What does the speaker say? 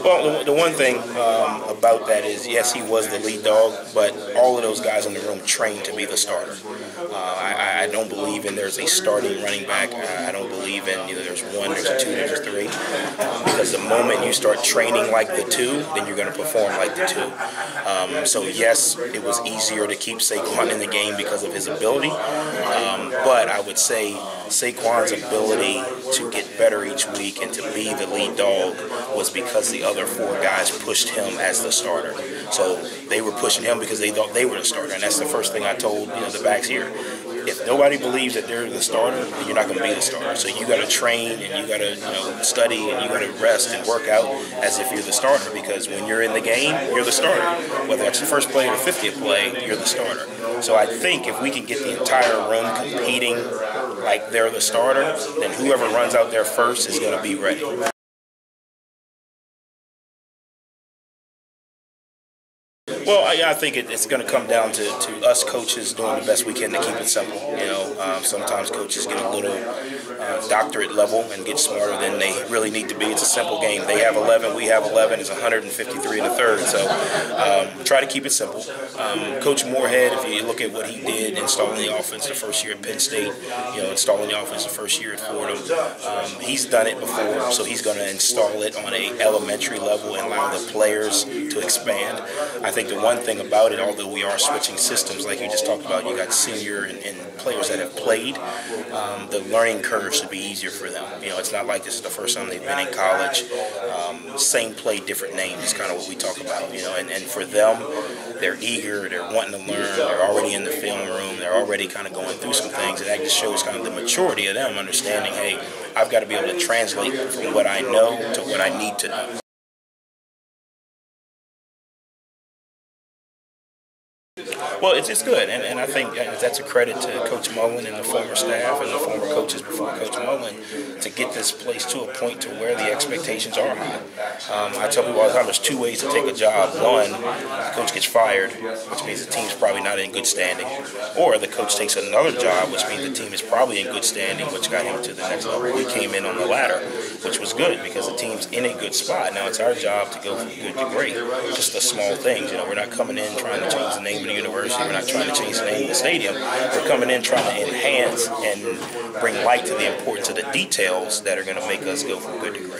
Well, the one thing about that is, yes, he was the lead dog, but all of those guys in the room trained to be the starter. I don't believe in there's a starting running back. I don't believe in either there's one, there's a two, there's a three. Because the moment you start training like the two, then you're going to perform like the two. So yes, it was easier to keep Saquon in the game because of his ability. But I would say Saquon's ability to get better each week and to be the lead dog was because the other four guys pushed him as the starter. So they were pushing him because they thought they were the starter, and that's the first thing I told the backs here. If nobody believes that they're the starter, then you're not going to be the starter. So you got to train and you got to study and you got to rest and work out as if you're the starter, because when you're in the game, you're the starter. Whether that's the first play or the 50th play, you're the starter. So I think if we can get the entire room competing like they're the starter, then whoever runs out there first is going to be ready. Well, I think it's going to come down to us coaches doing the best we can to keep it simple. Sometimes coaches get a little doctorate level and get smarter than they really need to be. It's a simple game. They have 11, we have 11. It's 153 in the third. So try to keep it simple. Coach Moorhead, if you look at what he did installing the offense the first year at Penn State, installing the offense the first year at Fordham, he's done it before, so he's going to install it on an elementary level and allow the players to expand. I think the one thing about it, although we are switching systems, like you just talked about, you got senior and players that have played, the learning curve should be easier for them. It's not like this is the first time they've been in college. Same play, different names is kind of what we talk about, and for them, they're eager, they're wanting to learn, they're already in the film room, they're already kind of going through some things, and that just shows kind of the maturity of them understanding, hey, I've got to be able to translate from what I know to what I need to know. Well, it's good, and I think that's a credit to Coach Mullen and the former staff and the former coaches before Coach Mullen to get this place to a point to where the expectations are high. I tell people all the time there's two ways to take a job. One, the coach gets fired, which means the team's probably not in good standing, or the coach takes another job, which means the team is probably in good standing, which got him to the next level. We came in on the latter, which was good because the team's in a good spot. Now it's our job to go from good to great. Just the small things, we're not coming in trying to change the name of the university. We're not trying to change the name of the stadium. We're coming in trying to enhance and bring light to the importance of the details that are going to make us go from good to great.